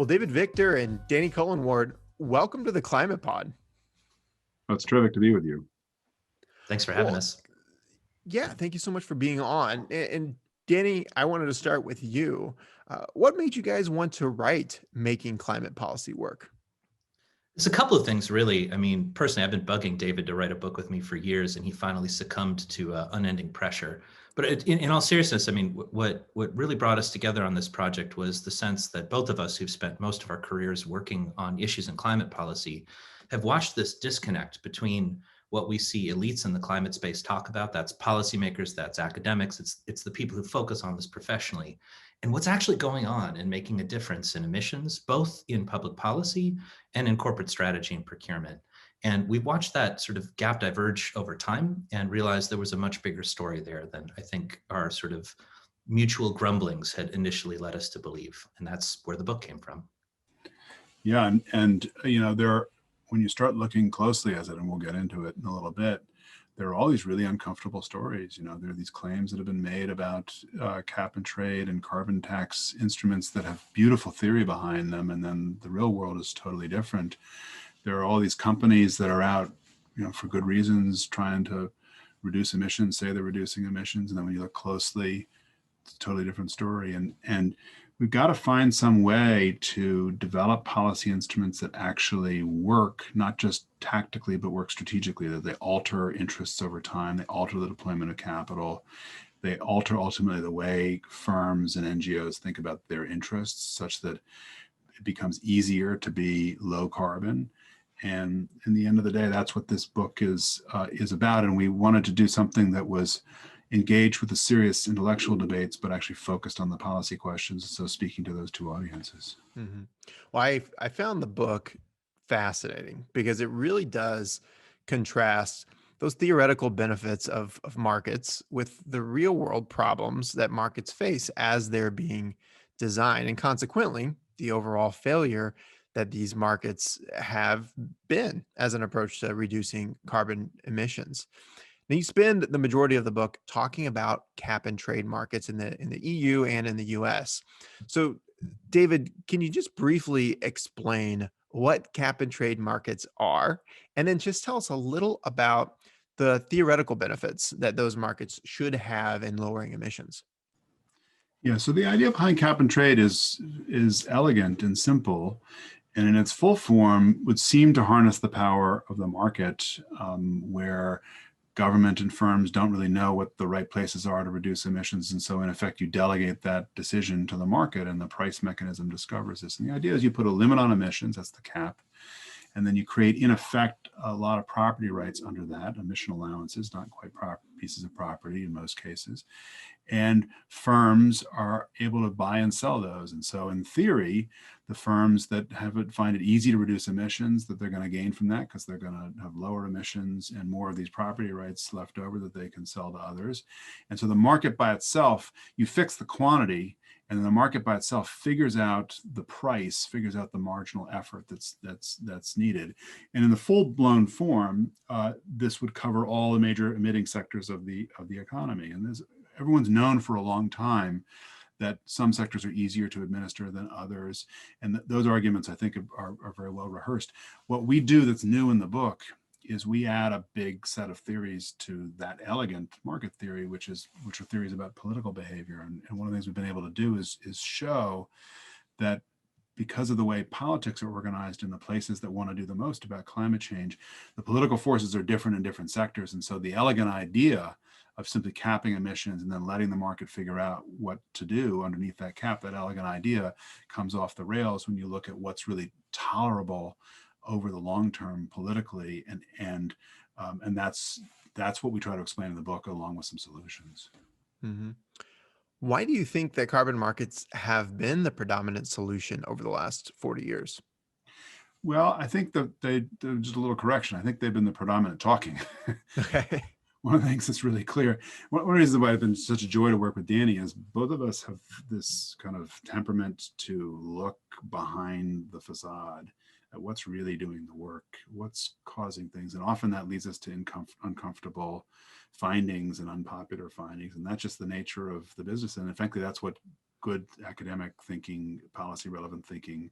Well, David Victor and Danny Cullenward, welcome to the Climate Pod. Oh, it's terrific to be with you. Thanks for having Well, us. yeah, thank you so much for being on. And Danny, I wanted to start with you. What made you guys want to write Making Climate Policy Work? It's a couple of things, really. I mean, personally, I've been bugging David to write a book with me for years, and he finally succumbed to unending pressure. But in all seriousness, I mean, what really brought us together on this project was the sense that both of us who've spent most of our careers working on issues in climate policy have watched this disconnect between what we see elites in the climate space talk about, that's policymakers, that's academics, it's the people who focus on this professionally, and what's actually going on and making a difference in emissions, both in public policy and in corporate strategy and procurement. And we watched that sort of gap diverge over time and realized there was a much bigger story there than I think our sort of mutual grumblings had initially led us to believe. And that's where the book came from. Yeah, and when you start looking closely at it, and we'll get into it in a little bit, there are all these really uncomfortable stories. There are these claims that have been made about cap and trade and carbon tax instruments that have beautiful theory behind them, and then the real world is totally different. There are all these companies that are out, for good reasons, trying to reduce emissions, say they're reducing emissions, and then when you look closely, it's a totally different story. And we've got to find some way to develop policy instruments that actually work, not just tactically, but work strategically, that they alter interests over time, they alter the deployment of capital, they alter ultimately the way firms and NGOs think about their interests, such that it becomes easier to be low carbon. And in the end of the day, that's what this book is about. And we wanted to do something that was engaged with the serious intellectual debates, but actually focused on the policy questions. So speaking to those two audiences. Mm-hmm. Well, I found the book fascinating because it really does contrast those theoretical benefits of markets with the real world problems that markets face as they're being designed, and consequently, the overall failure that these markets have been as an approach to reducing carbon emissions. Now, you spend the majority of the book talking about cap and trade markets in the EU and in the US. So, David, can you just briefly explain what cap and trade markets are, and then just tell us a little about the theoretical benefits that those markets should have in lowering emissions? Yeah, so the idea behind cap and trade is elegant and simple, and in its full form would seem to harness the power of the market, where government and firms don't really know what the right places are to reduce emissions. And so in effect, you delegate that decision to the market, and the price mechanism discovers this. And the idea is you put a limit on emissions, that's the cap, and then you create, in effect, a lot of property rights under that, emission allowances, not quite pieces of property in most cases. And firms are able to buy and sell those. And so in theory, the firms that find it easy to reduce emissions, that they're going to gain from that because they're going to have lower emissions and more of these property rights left over that they can sell to others. And so the market by itself, you fix the quantity, and then the market by itself figures out the price, figures out the marginal effort that's needed. And in the full-blown form, this would cover all the major emitting sectors of the economy. And everyone's known for a long time that some sectors are easier to administer than others. And those arguments, I think, are very well rehearsed. What we do that's new in the book is we add a big set of theories to that elegant market theory, which are theories about political behavior. And one of the things we've been able to do is show that because of the way politics are organized in the places that want to do the most about climate change, the political forces are different in different sectors. And so the elegant idea of simply capping emissions and then letting the market figure out what to do underneath that cap, that elegant idea comes off the rails when you look at what's really tolerable over the long term politically, and that's what we try to explain in the book, along with some solutions. Mm-hmm. Why do you think that carbon markets have been the predominant solution over the last 40 years? Well, I think that just a little correction. I think they've been the predominant talking. Okay. One of the things that's really clear, one of the reasons why it's been such a joy to work with Danny is both of us have this kind of temperament to look behind the facade at what's really doing the work, what's causing things. And often that leads us to uncomfortable findings and unpopular findings. And that's just the nature of the business. And frankly, that's what good academic thinking, policy relevant thinking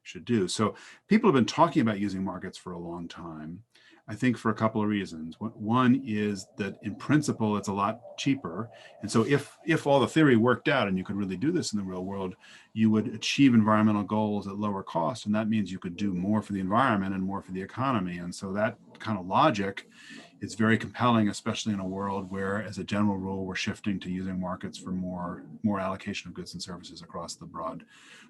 should do. So people have been talking about using markets for a long time, I think for a couple of reasons. One is that in principle, it's a lot cheaper. And so if all the theory worked out and you could really do this in the real world, you would achieve environmental goals at lower cost. And that means you could do more for the environment and more for the economy. And so that kind of logic is very compelling, especially in a world where, as a general rule, we're shifting to using markets for more allocation of goods and services across the broad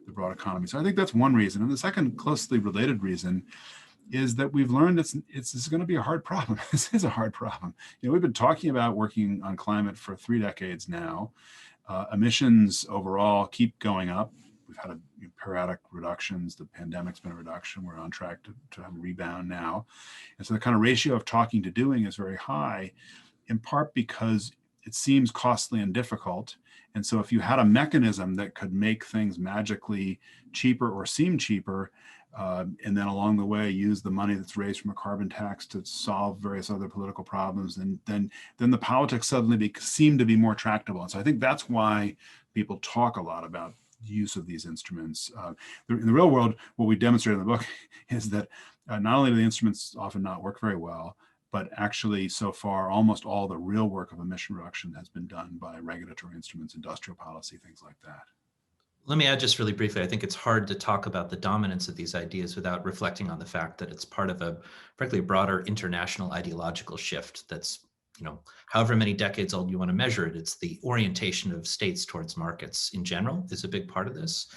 economy. So I think that's one reason. And the second closely related reason is that we've learned it's going to be a hard problem. This is a hard problem. We've been talking about working on climate for 3 decades now. Emissions overall keep going up. We've had periodic reductions. The pandemic's been a reduction. We're on track to have a rebound now. And so the kind of ratio of talking to doing is very high, in part because it seems costly and difficult. And so if you had a mechanism that could make things magically cheaper or seem cheaper, and then along the way use the money that's raised from a carbon tax to solve various other political problems, and then the politics suddenly seem to be more tractable. And so I think that's why people talk a lot about use of these instruments. In the real world, what we demonstrate in the book is that not only do the instruments often not work very well, but actually so far almost all the real work of emission reduction has been done by regulatory instruments, industrial policy, things like that. Let me add just really briefly, I think it's hard to talk about the dominance of these ideas without reflecting on the fact that it's part of frankly, a broader international ideological shift that's, however many decades old you want to measure it. It's the orientation of states towards markets in general is a big part of this.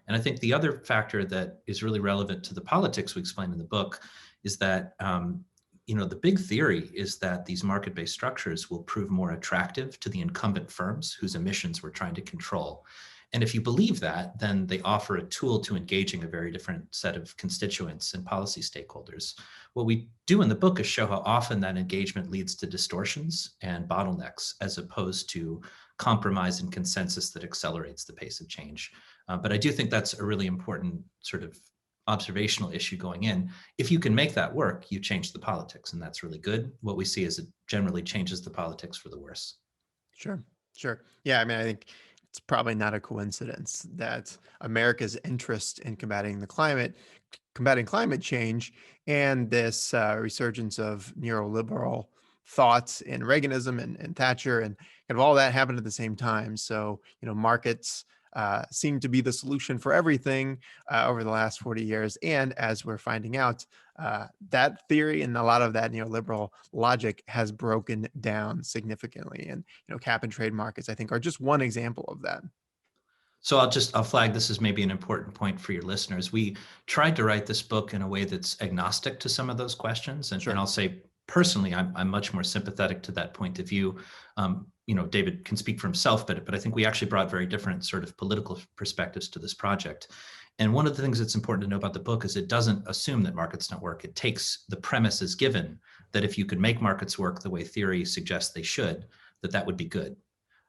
And I think the other factor that is really relevant to the politics we explain in the book is that, the big theory is that these market-based structures will prove more attractive to the incumbent firms whose emissions we're trying to control. And if you believe that, then they offer a tool to engaging a very different set of constituents and policy stakeholders. What we do in the book is show how often that engagement leads to distortions and bottlenecks, as opposed to compromise and consensus that accelerates the pace of change. But I do think that's a really important sort of observational issue going in. If you can make that work, you change the politics, and that's really good. What we see is it generally changes the politics for the worse. Sure. Yeah, I think it's probably not a coincidence that America's interest in combating climate change and this resurgence of neoliberal thoughts in Reaganism and Thatcher and kind of all that happened at the same time. So, markets seem to be the solution for everything over the last 40 years. And as we're finding out, that theory and a lot of that neoliberal logic has broken down significantly. And, cap and trade markets, I think, are just one example of that. So I'll flag this as maybe an important point for your listeners. We tried to write this book in a way that's agnostic to some of those questions. And, Sure. And I'll say, personally, I'm much more sympathetic to that point of view. David can speak for himself, but I think we actually brought very different sort of political perspectives to this project. And one of the things that's important to know about the book is it doesn't assume that markets don't work. It takes the premise as given that if you could make markets work the way theory suggests they should, that would be good.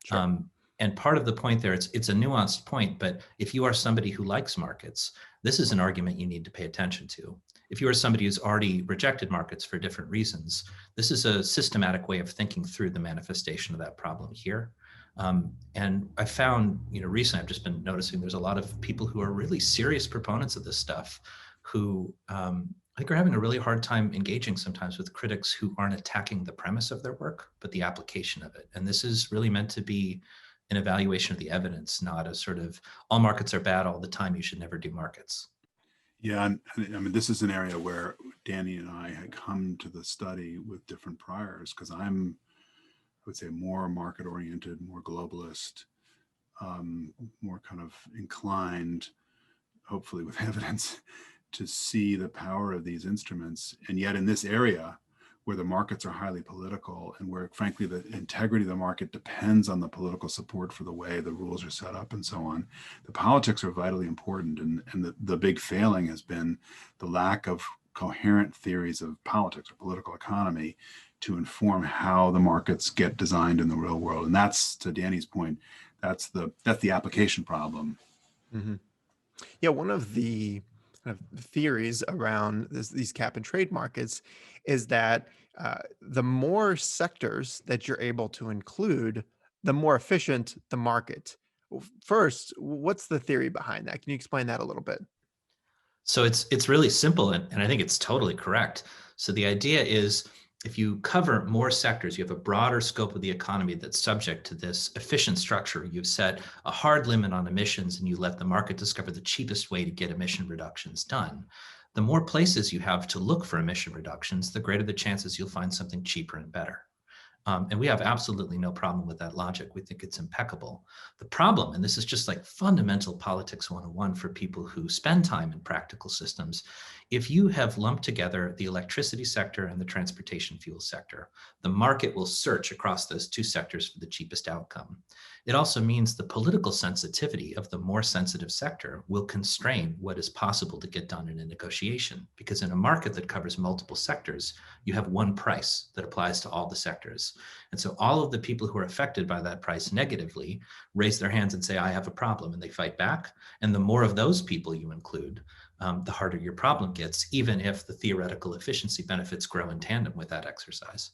Sure. And part of the point there, it's a nuanced point, but if you are somebody who likes markets, this is an argument you need to pay attention to. If you are somebody who's already rejected markets for different reasons, this is a systematic way of thinking through the manifestation of that problem here. And I found, recently I've just been noticing there's a lot of people who are really serious proponents of this stuff who I think are having a really hard time engaging sometimes with critics who aren't attacking the premise of their work, but the application of it. And this is really meant to be an evaluation of the evidence, not a sort of all markets are bad all the time, you should never do markets. Yeah, and this is an area where Danny and I had come to the study with different priors, because I would say more market-oriented, more globalist, more kind of inclined, hopefully with evidence, to see the power of these instruments. And yet in this area, where the markets are highly political and where, frankly, the integrity of the market depends on the political support for the way the rules are set up and so on, the politics are vitally important. And the big failing has been the lack of coherent theories of politics or political economy to inform how the markets get designed in the real world. And that's, to Danny's point, that's the application problem. Mm-hmm. Yeah, one of the kind of theories around these cap and trade markets is that the more sectors that you're able to include, the more efficient the market First, what's the theory behind that? Can you explain that a little bit? So it's really simple, and I think it's totally correct. So the idea is if you cover more sectors, you have a broader scope of the economy that's subject to this efficient structure. You've set a hard limit on emissions and you let the market discover the cheapest way to get emission reductions done. The more places you have to look for emission reductions, the greater the chances you'll find something cheaper and better. And we have absolutely no problem with that logic. We think it's impeccable. The problem, and this is just like fundamental politics 101 for people who spend time in practical systems, if you have lumped together the electricity sector and the transportation fuel sector, the market will search across those two sectors for the cheapest outcome. It also means the political sensitivity of the more sensitive sector will constrain what is possible to get done in a negotiation, because in a market that covers multiple sectors, you have one price that applies to all the sectors. And so all of the people who are affected by that price negatively raise their hands and say, I have a problem, and they fight back. And the more of those people you include, the harder your problem gets, even if the theoretical efficiency benefits grow in tandem with that exercise.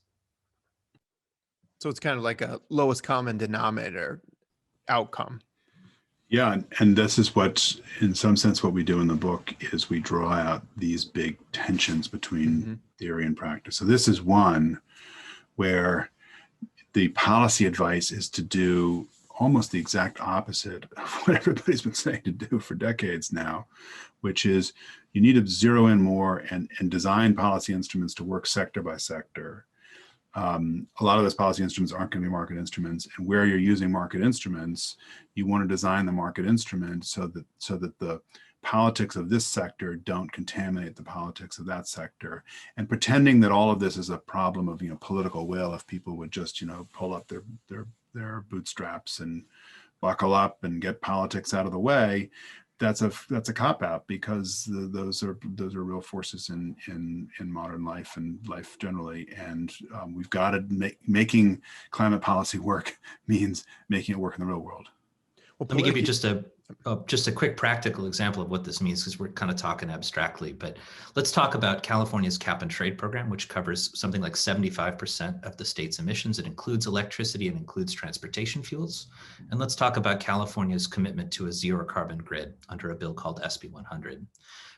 So it's kind of like a lowest common denominator outcome. Yeah, and this is what, in some sense, what we do in the book is we draw out these big tensions between theory and practice. So this is one where the policy advice is to do almost the exact opposite of what everybody's been saying to do for decades now, which is you need to zero in more and design policy instruments to work sector by sector. A lot of those policy instruments aren't going to be market instruments, and where you're using market instruments, you want to design the market instrument so that the politics of this sector don't contaminate the politics of that sector. And pretending that all of this is a problem of political will, if people would just pull up their bootstraps and buckle up and get politics out of the way, that's a cop-out, because those are real forces in modern life and life generally. And we've got to making climate policy work means making it work in the real world. Well, Let me give you just a quick practical example of what this means, because we're kind of talking abstractly. But let's talk about California's cap and trade program, which covers something like 75% of the state's emissions. It includes electricity and includes transportation fuels. And let's talk about California's commitment to a zero carbon grid under a bill called SB 100.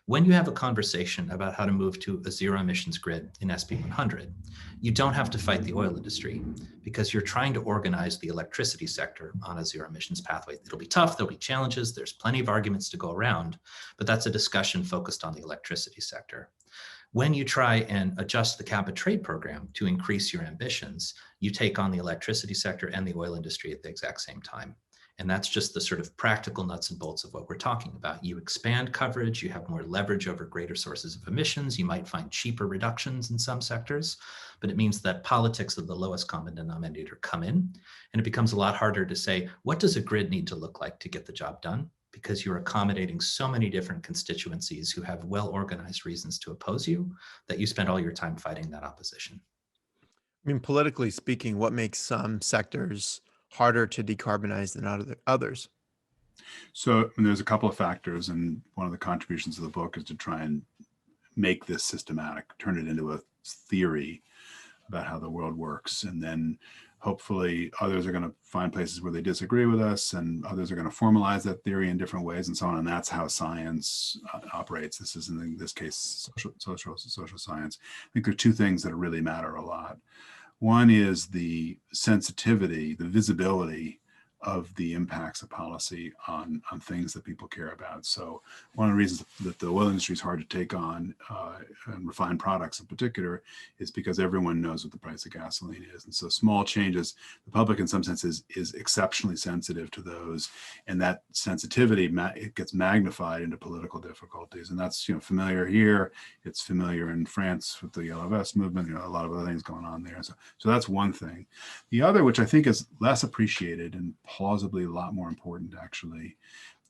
When you have a conversation about how to move to a zero emissions grid in SB 100, you don't have to fight the oil industry, because you're trying to organize the electricity sector on a zero emissions pathway. It'll be tough, there'll be challenges, there's plenty of arguments to go around, but that's a discussion focused on the electricity sector. When you try and adjust the cap and trade program to increase your ambitions, you take on the electricity sector and the oil industry at the exact same time. And that's just the sort of practical nuts and bolts of what we're talking about. You expand coverage, you have more leverage over greater sources of emissions, you might find cheaper reductions in some sectors, but it means that politics of the lowest common denominator come in, and it becomes a lot harder to say, what does a grid need to look like to get the job done? Because you're accommodating so many different constituencies who have well-organized reasons to oppose you, that you spend all your time fighting that opposition. I mean, politically speaking, what makes some sectors harder to decarbonize than others? So there's a couple of factors, and one of the contributions of the book is to try and make this systematic, turn it into a theory about how the world works. And then hopefully others are going to find places where they disagree with us, and others are going to formalize that theory in different ways and so on. And that's how science operates. This is, in this case, social science. I think there are two things that really matter a lot. One is the sensitivity, the visibility of the impacts of policy on things that people care about. So one of the reasons that the oil industry is hard to take on, and refined products in particular, is because everyone knows what the price of gasoline is. And so small changes, the public in some sense is exceptionally sensitive to those. And that sensitivity, it gets magnified into political difficulties. And that's familiar here. It's familiar in France with the Yellow Vest movement, a lot of other things going on there. So that's one thing. The other, which I think is less appreciated and plausibly a lot more important actually,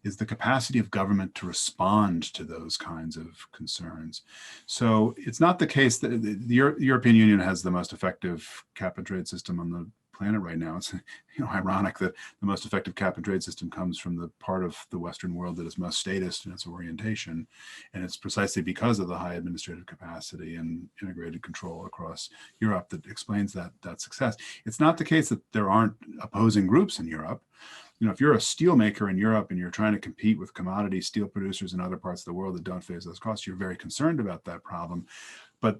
is the capacity of government to respond to those kinds of concerns. So it's not the case that the European Union has the most effective cap and trade system on the planet right now. It's ironic that the most effective cap and trade system comes from the part of the Western world that is most statist in its orientation. And it's precisely because of the high administrative capacity and integrated control across Europe that explains that success. It's not the case that there aren't opposing groups in Europe. if you're a steel maker in Europe and you're trying to compete with commodity steel producers in other parts of the world that don't face those costs, you're very concerned about that problem. But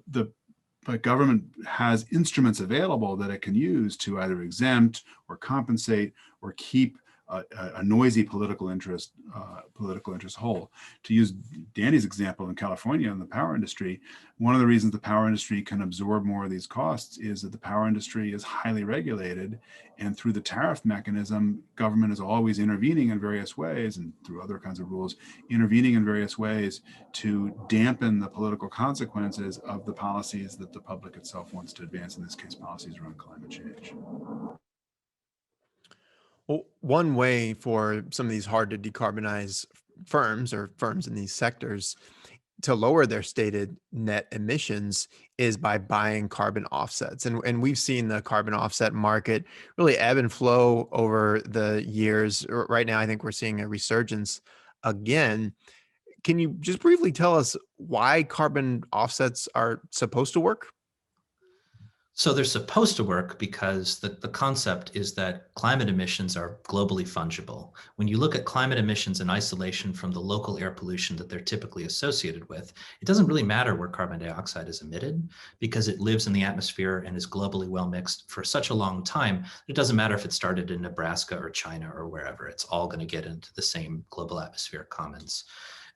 government has instruments available that it can use to either exempt or compensate or keep a noisy political interest whole. To use Danny's example in California in the power industry, one of the reasons the power industry can absorb more of these costs is that the power industry is highly regulated, and through the tariff mechanism, government is always intervening in various ways, and through other kinds of rules, intervening in various ways to dampen the political consequences of the policies that the public itself wants to advance, in this case, policies around climate change. Well, one way for some of these hard to decarbonize firms or firms in these sectors to lower their stated net emissions is by buying carbon offsets. And we've seen the carbon offset market really ebb and flow over the years. Right now, I think we're seeing a resurgence again. Can you just briefly tell us why carbon offsets are supposed to work? So they're supposed to work because the concept is that climate emissions are globally fungible. When you look at climate emissions in isolation from the local air pollution that they're typically associated with, it doesn't really matter where carbon dioxide is emitted because it lives in the atmosphere and is globally well mixed for such a long time. It doesn't matter if it started in Nebraska or China or wherever, it's all going to get into the same global atmospheric commons.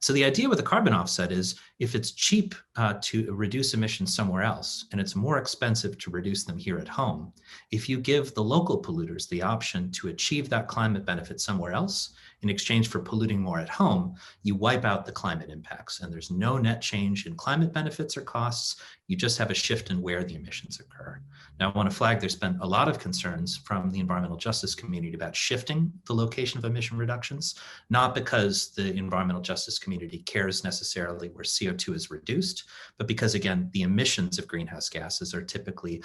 So the idea with a carbon offset is if it's cheap to reduce emissions somewhere else and it's more expensive to reduce them here at home, if you give the local polluters the option to achieve that climate benefit somewhere else in exchange for polluting more at home, you wipe out the climate impacts and there's no net change in climate benefits or costs. You just have a shift in where the emissions occur. Now, I want to flag there's been a lot of concerns from the environmental justice community about shifting the location of emission reductions, not because the environmental justice community cares necessarily where CO2 is reduced, but because, again, the emissions of greenhouse gases are typically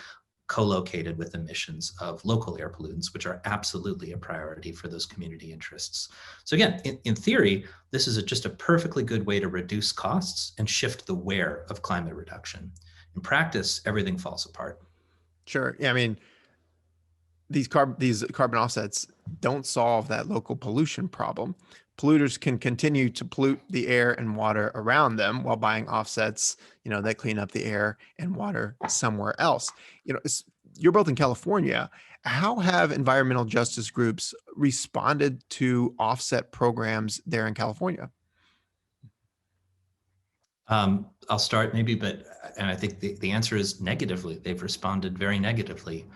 co-located with emissions of local air pollutants, which are absolutely a priority for those community interests. So again, in theory, this is just a perfectly good way to reduce costs and shift the where of climate reduction. In practice, everything falls apart. Sure. Yeah, I mean, these carbon offsets don't solve that local pollution problem. Polluters can continue to pollute the air and water around them while buying offsets, that clean up the air and water somewhere else. You're both in California. How have environmental justice groups responded to offset programs there in California? I'll start maybe, and I think the answer is negatively. They've responded very negatively.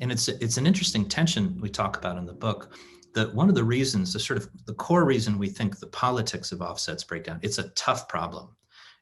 And it's an interesting tension we talk about in the book, that one of the reasons, the core reason we think the politics of offsets break down, it's a tough problem.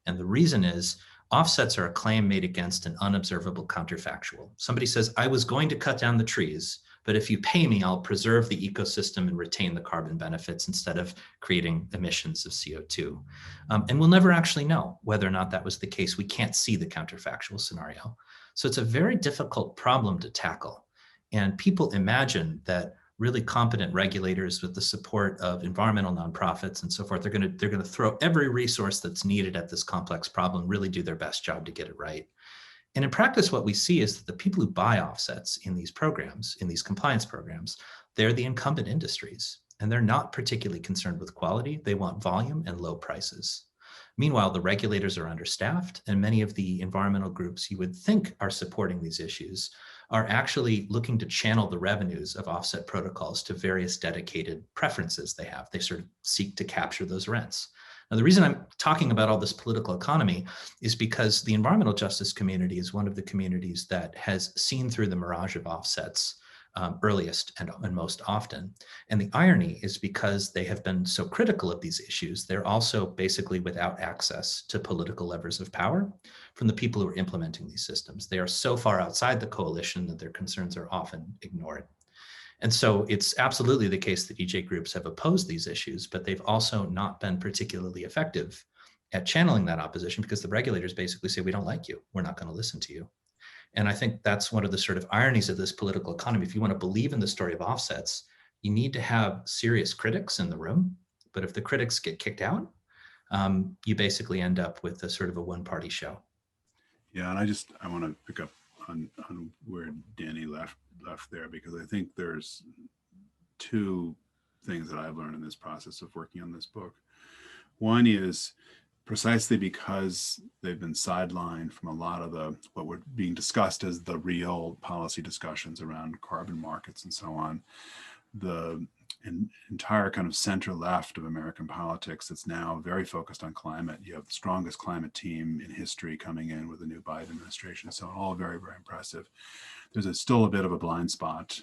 And the reason is offsets are a claim made against an unobservable counterfactual. Somebody says, I was going to cut down the trees, but if you pay me, I'll preserve the ecosystem and retain the carbon benefits instead of creating emissions of CO2. And we'll never actually know whether or not that was the case. We can't see the counterfactual scenario. So it's a very difficult problem to tackle. And people imagine that really competent regulators with the support of environmental nonprofits and so forth, they're going to throw every resource that's needed at this complex problem, really do their best job to get it right. And in practice, what we see is that the people who buy offsets in these programs, in these compliance programs, they're the incumbent industries, and they're not particularly concerned with quality. They want volume and low prices. Meanwhile, the regulators are understaffed, and many of the environmental groups you would think are supporting these issues are actually looking to channel the revenues of offset protocols to various dedicated preferences they have. They sort of seek to capture those rents. Now, the reason I'm talking about all this political economy is because the environmental justice community is one of the communities that has seen through the mirage of offsets earliest and most often. And the irony is because they have been so critical of these issues, they're also basically without access to political levers of power from the people who are implementing these systems. They are so far outside the coalition that their concerns are often ignored. And so it's absolutely the case that EJ groups have opposed these issues, but they've also not been particularly effective at channeling that opposition because the regulators basically say, we don't like you, we're not going to listen to you. And I think that's one of the sort of ironies of this political economy. If you want to believe in the story of offsets, you need to have serious critics in the room. But if the critics get kicked out, you basically end up with a sort of a one-party show. Yeah, and I want to pick up on where Danny left there, because I think there's two things that I've learned in this process of working on this book. One is precisely because they've been sidelined from a lot of what were being discussed as the real policy discussions around carbon markets and so on. The entire kind of center left of American politics that's now very focused on climate. You have the strongest climate team in history coming in with the new Biden administration. So all very, very impressive. There's still a bit of a blind spot,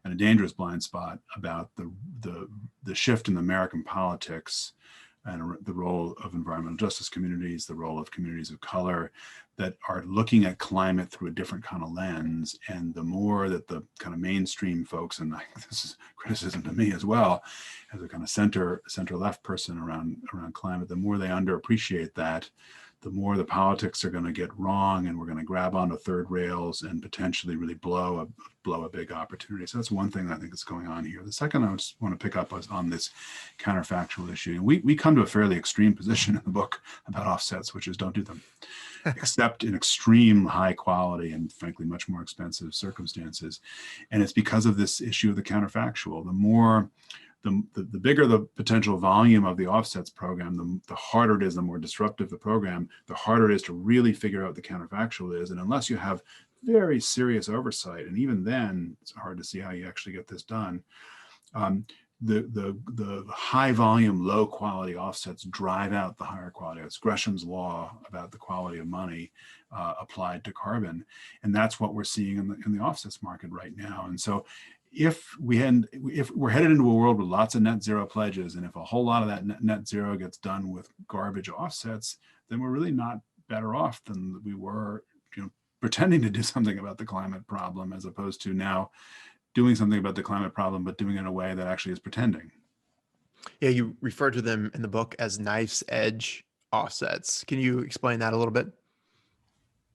and a dangerous blind spot, about the shift in American politics and the role of environmental justice communities, the role of communities of color that are looking at climate through a different kind of lens. And the more that the kind of mainstream folks, and this is criticism to me as well, as a kind of center left person around climate, the more they underappreciate that, the more the politics are going to get wrong, and we're going to grab onto third rails and potentially really blow a big opportunity. So that's one thing that I think is going on here. The second I just want to pick up on this counterfactual issue. We come to a fairly extreme position in the book about offsets, which is don't do them, except in extreme high quality and frankly much more expensive circumstances. And it's because of this issue of the counterfactual. The bigger the potential volume of the offsets program, the harder it is, the more disruptive the program, the harder it is to really figure out what the counterfactual is. And unless you have very serious oversight, and even then, it's hard to see how you actually get this done. The high volume, low quality offsets drive out the higher quality. It's Gresham's law about the quality of money applied to carbon. And that's what we're seeing in the offsets market right now. And so if we're headed into a world with lots of net zero pledges, and if a whole lot of that net zero gets done with garbage offsets, then we're really not better off than we were, pretending to do something about the climate problem, as opposed to now doing something about the climate problem, but doing it in a way that actually is pretending. Yeah, you refer to them in the book as knife's edge offsets. Can you explain that a little bit?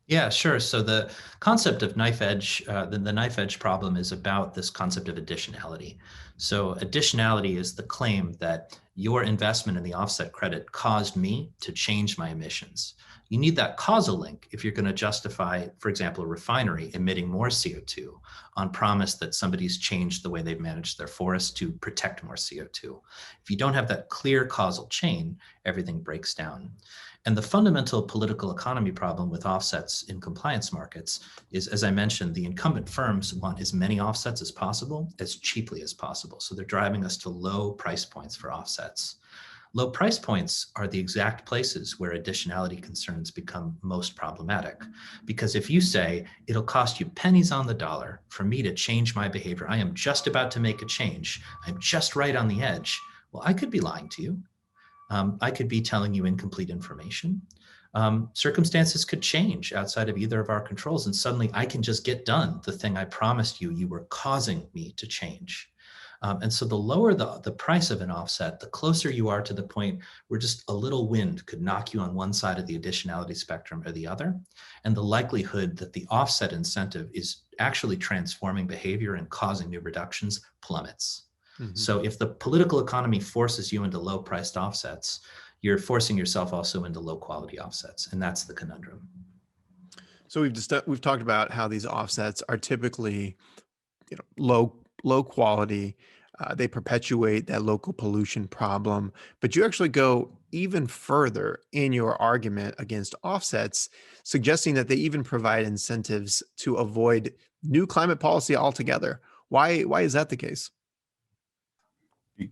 Yeah, sure. So the concept of knife edge, the knife edge problem is about this concept of additionality. So additionality is the claim that your investment in the offset credit caused me to change my emissions. You need that causal link if you're going to justify, for example, a refinery emitting more CO2 on promise that somebody's changed the way they've managed their forests to protect more CO2. If you don't have that clear causal chain, everything breaks down. And the fundamental political economy problem with offsets in compliance markets is, as I mentioned, the incumbent firms want as many offsets as possible, as cheaply as possible. So they're driving us to low price points for offsets. Low price points are the exact places where additionality concerns become most problematic. Because if you say, it'll cost you pennies on the dollar for me to change my behavior, I am just about to make a change, I'm just right on the edge, well, I could be lying to you. I could be telling you incomplete information. Circumstances could change outside of either of our controls, and suddenly I can just get done the thing I promised you were causing me to change. And so the lower the price of an offset, the closer you are to the point where just a little wind could knock you on one side of the additionality spectrum or the other. And the likelihood that the offset incentive is actually transforming behavior and causing new reductions plummets. Mm-hmm. So if the political economy forces you into low priced offsets, you're forcing yourself also into low quality offsets. And that's the conundrum. So we've talked about how these offsets are typically, low quality. They perpetuate that local pollution problem, but you actually go even further in your argument against offsets, suggesting that they even provide incentives to avoid new climate policy altogether. Why is that the case?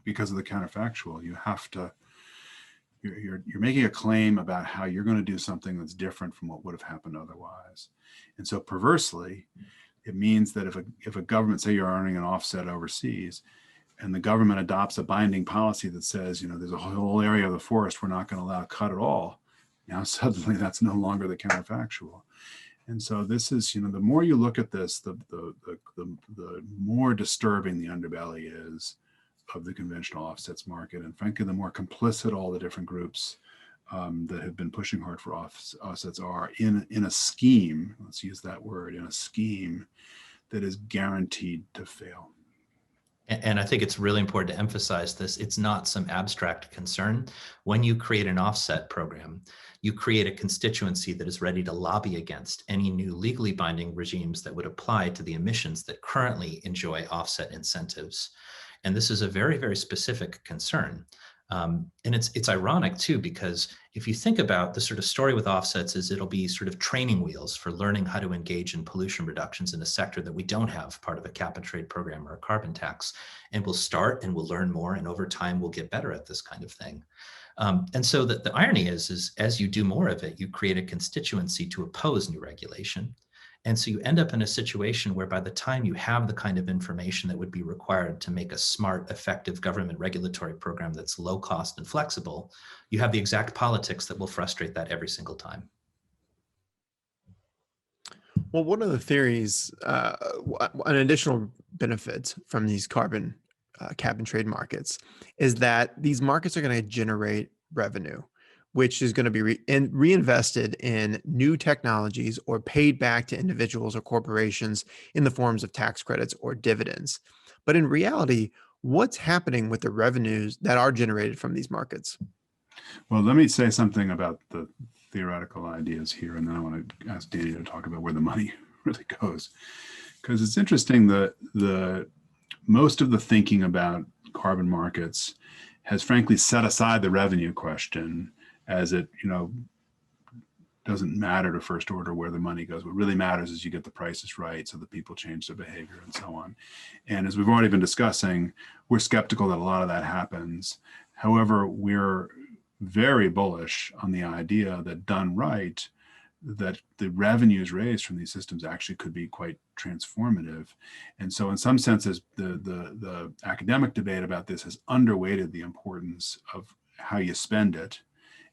Because of the counterfactual. You have to, you're making a claim about how you're going to do something that's different from what would have happened otherwise. And so perversely, it means that if a government, say you're earning an offset overseas, and the government adopts a binding policy that says, there's a whole area of the forest we're not going to allow cut at all. Now suddenly that's no longer the counterfactual. And so this is, the more you look at this, the more disturbing the underbelly is of the conventional offsets market. And frankly, the more complicit all the different groups that have been pushing hard for offsets are in a scheme, let's use that word, in a scheme that is guaranteed to fail. And I think it's really important to emphasize this. It's not some abstract concern. When you create an offset program, you create a constituency that is ready to lobby against any new legally binding regimes that would apply to the emissions that currently enjoy offset incentives. And this is a very, very specific concern. And it's ironic too, because if you think about the sort of story with offsets is it'll be sort of training wheels for learning how to engage in pollution reductions in a sector that we don't have part of a cap and trade program or a carbon tax. And we'll start and we'll learn more, and over time we'll get better at this kind of thing. And so the irony is as you do more of it, you create a constituency to oppose new regulation. And so you end up in a situation where by the time you have the kind of information that would be required to make a smart, effective government regulatory program that's low cost and flexible, you have the exact politics that will frustrate that every single time. Well, one of the theories, an additional benefit from these carbon cap and trade markets is that these markets are going to generate revenue, which is going to be reinvested in new technologies or paid back to individuals or corporations in the forms of tax credits or dividends. But in reality, what's happening with the revenues that are generated from these markets? Well, let me say something about the theoretical ideas here, and then I want to ask Danny to talk about where the money really goes. Because it's interesting that most of the thinking about carbon markets has frankly set aside the revenue question, as it, doesn't matter to first order where the money goes. What really matters is you get the prices right so that people change their behavior and so on. And as we've already been discussing, we're skeptical that a lot of that happens. However, we're very bullish on the idea that done right, that the revenues raised from these systems actually could be quite transformative. And so in some senses, the academic debate about this has underweighted the importance of how you spend it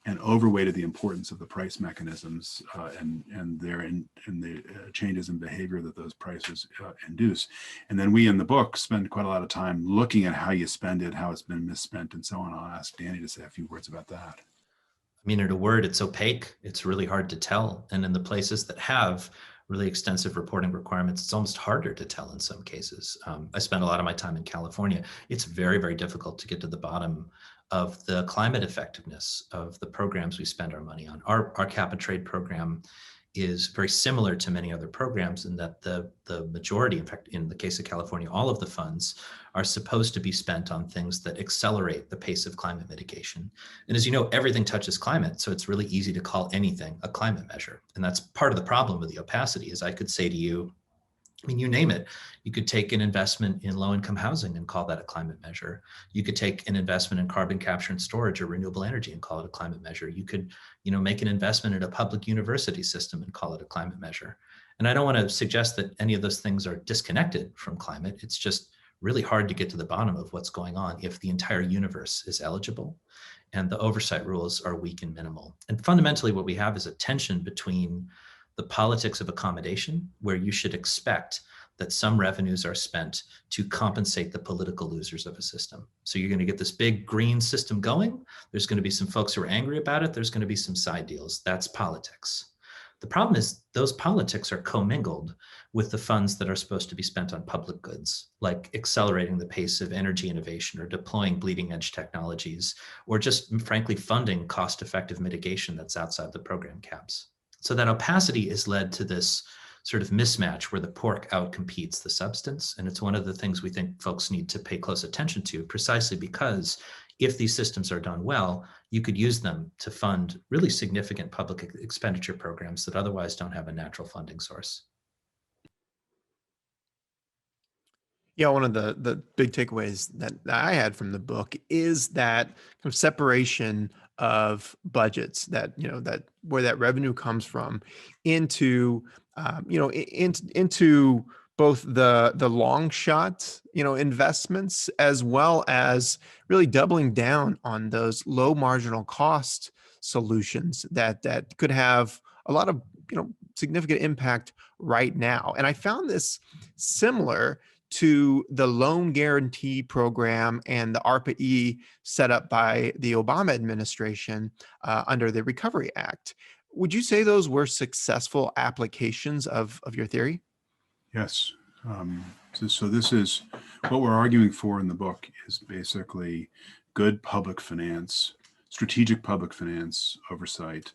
and overweighted the importance of the price mechanisms and the changes in behavior that those prices induce. And then we in the book spend quite a lot of time looking at how you spend it, how it's been misspent, and so on. I'll ask Danny to say a few words about that. I mean, in a word, it's opaque. It's really hard to tell. And in the places that have really extensive reporting requirements, it's almost harder to tell in some cases. I spend a lot of my time in California. It's very, very difficult to get to the bottom of the climate effectiveness of the programs we spend our money on. Our cap and trade program is very similar to many other programs in that the majority, in fact, in the case of California, all of the funds are supposed to be spent on things that accelerate the pace of climate mitigation. And as you know, everything touches climate, so it's really easy to call anything a climate measure. And that's part of the problem with the opacity is I could say to you, I mean, you name it. You could take an investment in low-income housing and call that a climate measure. You could take an investment in carbon capture and storage or renewable energy and call it a climate measure. You could, make an investment in a public university system and call it a climate measure. And I don't want to suggest that any of those things are disconnected from climate. It's just really hard to get to the bottom of what's going on if the entire universe is eligible and the oversight rules are weak and minimal. And fundamentally, what we have is a tension between the politics of accommodation, where you should expect that some revenues are spent to compensate the political losers of a system. So you're going to get this big green system going. There's going to be some folks who are angry about it. There's going to be some side deals. That's politics. The problem is those politics are commingled with the funds that are supposed to be spent on public goods, like accelerating the pace of energy innovation or deploying bleeding edge technologies, or just frankly funding cost-effective mitigation that's outside the program caps. So that opacity has led to this sort of mismatch where the pork outcompetes the substance. And it's one of the things we think folks need to pay close attention to, precisely because if these systems are done well, you could use them to fund really significant public expenditure programs that otherwise don't have a natural funding source. Yeah, one of the big takeaways that I had from the book is that kind of separation of budgets, that that where that revenue comes from into into both the long shot investments, as well as really doubling down on those low marginal cost solutions that could have a lot of significant impact right now. And I found this similar to the loan guarantee program and the ARPA-E set up by the Obama administration under the Recovery Act. Would you say those were successful applications of your theory? Yes. So this is what we're arguing for in the book is basically good public finance, strategic public finance oversight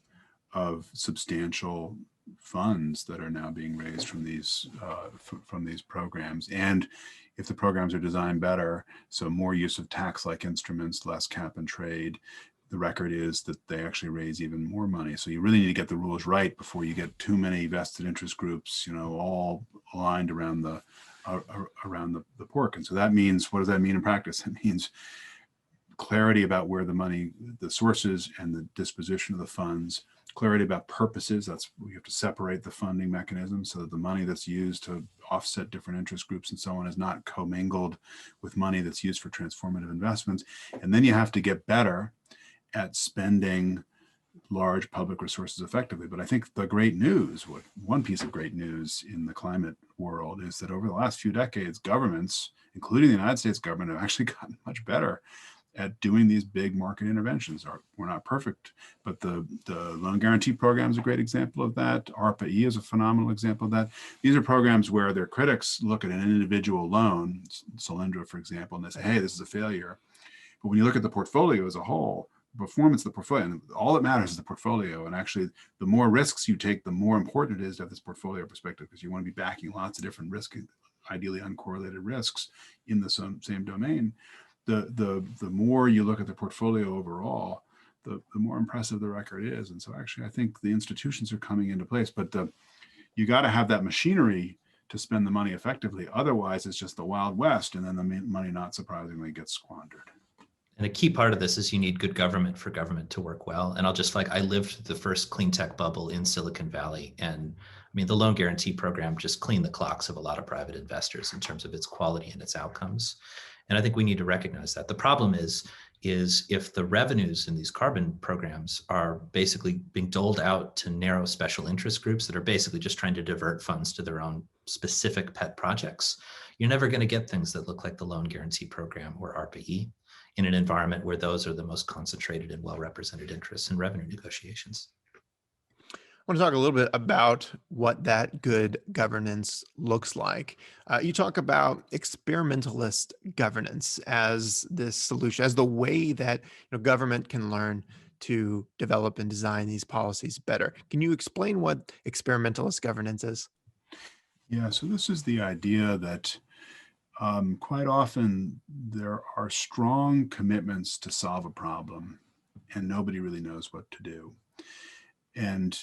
of substantial funds that are now being raised from these programs. And if the programs are designed better, so more use of tax-like instruments, less cap and trade, the record is that they actually raise even more money. So you really need to get the rules right before you get too many vested interest groups, all aligned around the pork. And so that means, what does that mean in practice? It means clarity about where the money, the sources and the disposition of the funds, clarity about purposes. That's, we have to separate the funding mechanisms so that the money that's used to offset different interest groups and so on is not commingled with money that's used for transformative investments. And then you have to get better at spending large public resources effectively. But I think the great news, one piece of great news in the climate world, is that over the last few decades, governments, including the United States government, have actually gotten much better at doing these big market interventions. We're not perfect, but the loan guarantee program is a great example of that. ARPA-E is a phenomenal example of that. These are programs where their critics look at an individual loan, Solyndra, for example, and they say, hey, this is a failure. But when you look at the portfolio as a whole, the performance of the portfolio, and all that matters is the portfolio. And actually, the more risks you take, the more important it is to have this portfolio perspective, because you want to be backing lots of different risk, ideally uncorrelated risks in the same domain. The more you look at the portfolio overall, the more impressive the record is. And so actually, I think the institutions are coming into place, but you got to have that machinery to spend the money effectively. Otherwise, it's just the Wild West, and then the money, not surprisingly, gets squandered. And a key part of this is you need good government for government to work well. And I lived the first clean tech bubble in Silicon Valley. And I mean, the loan guarantee program just cleaned the clocks of a lot of private investors in terms of its quality and its outcomes. And I think we need to recognize that. The problem is if the revenues in these carbon programs are basically being doled out to narrow special interest groups that are basically just trying to divert funds to their own specific pet projects, you're never going to get things that look like the loan guarantee program or ARPA-E in an environment where those are the most concentrated and well-represented interests in revenue negotiations. I want to talk a little bit about what that good governance looks like. You talk about experimentalist governance as this solution, as the way that government can learn to develop and design these policies better. Can you explain what experimentalist governance is? Yeah, so this is the idea that quite often there are strong commitments to solve a problem, and nobody really knows what to do. And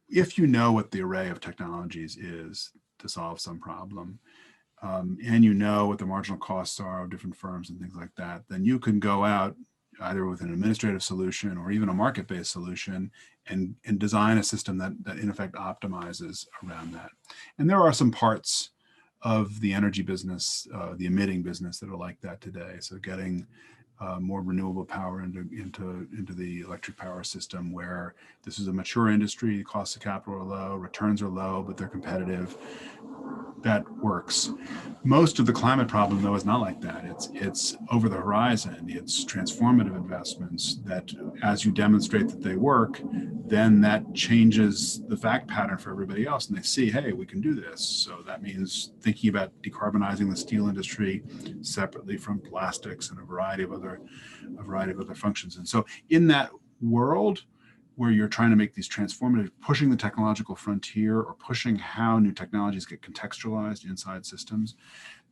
if you know what the array of technologies is to solve some problem, and you know what the marginal costs are of different firms and things like that, then you can go out either with an administrative solution or even a market-based solution and design a system that in effect optimizes around that. And there are some parts of the energy business, the emitting business, that are like that today. So getting more renewable power into the electric power system, where this is a mature industry, costs of capital are low, returns are low, but they're competitive. That works. Most of the climate problem, though, is not like that. It's over the horizon. It's transformative investments that, as you demonstrate that they work, then that changes the fact pattern for everybody else, and they see, hey, we can do this. So that means thinking about decarbonizing the steel industry separately from plastics and a variety of other functions. And so in that world where you're trying to make these transformative, pushing the technological frontier or pushing how new technologies get contextualized inside systems,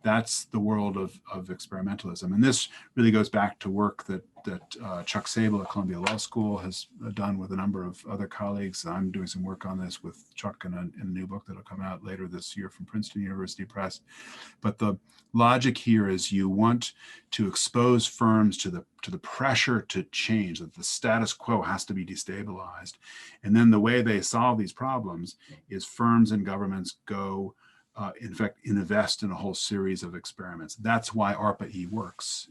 that's the world of experimentalism. And this really goes back to work that Chuck Sable at Columbia Law School has done with a number of other colleagues. I'm doing some work on this with Chuck in a new book that'll come out later this year from Princeton University Press. But the logic here is you want to expose firms to the pressure to change, that the status quo has to be destabilized. And then the way they solve these problems is firms and governments go in fact, invest in a whole series of experiments. That's why ARPA-E works,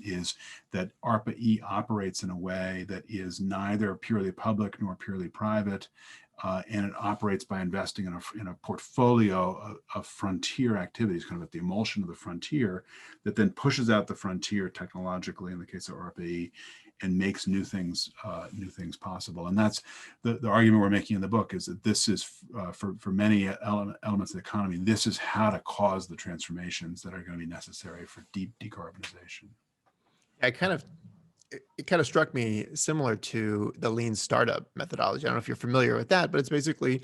is that ARPA-E operates in a way that is neither purely public nor purely private, and it operates by investing in a portfolio of frontier activities, kind of at the emulsion of the frontier, that then pushes out the frontier technologically, in the case of ARPA-E, and makes new things possible. And that's the argument we're making in the book, is that this is, for many elements of the economy, this is how to cause the transformations that are going to be necessary for deep decarbonization. I kind of it kind of struck me similar to the lean startup methodology. I don't know if you're familiar with that, but it's basically,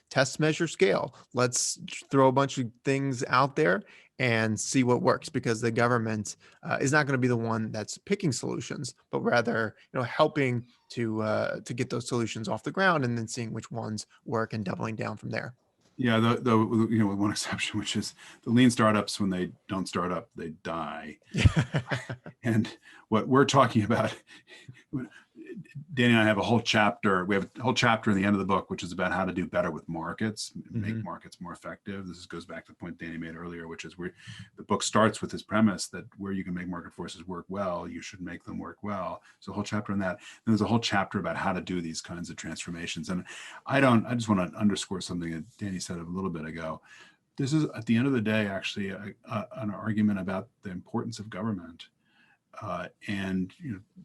test, measure, scale. Let's throw a bunch of things out there and see what works, because the government is not going to be the one that's picking solutions, but rather, helping to get those solutions off the ground and then seeing which ones work and doubling down from there. Yeah, with one exception, which is the lean startups, when they don't start up, they die. And what we're talking about, Danny and I have a whole chapter. We have a whole chapter in the end of the book, which is about how to do better with markets, make markets more effective. This goes back to the point Danny made earlier, which is where the book starts with this premise that where you can make market forces work well, you should make them work well. So a whole chapter on that. And there's a whole chapter about how to do these kinds of transformations. And I just want to underscore something that Danny said a little bit ago. This is, at the end of the day, actually an argument about the importance of government. And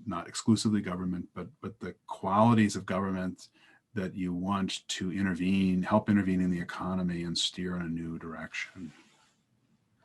not exclusively government, but the qualities of government that you want to help intervene in the economy and steer in a new direction.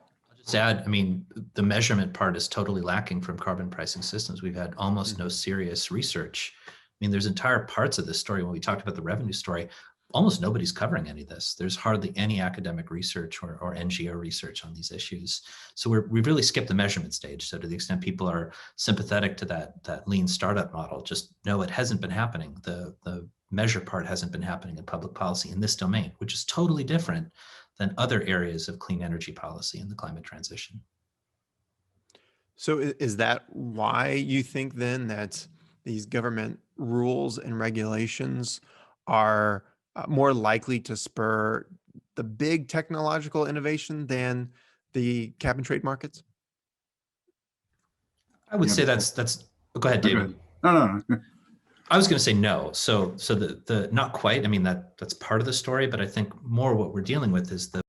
I'll just add, the measurement part is totally lacking from carbon pricing systems. We've had almost no serious research. There's entire parts of this story, when we talked about the revenue story, almost nobody's covering any of this. There's hardly any academic research or NGO research on these issues. So we've really skipped the measurement stage. So to the extent people are sympathetic to that lean startup model, just know it hasn't been happening. The measure part hasn't been happening in public policy in this domain, which is totally different than other areas of clean energy policy and the climate transition. So is that why you think then that these government rules and regulations are more likely to spur the big technological innovation than the cap and trade markets? I would say that's. Go ahead, David. No. I was going to say no. So the not quite. That's part of the story, but I think more what we're dealing with is the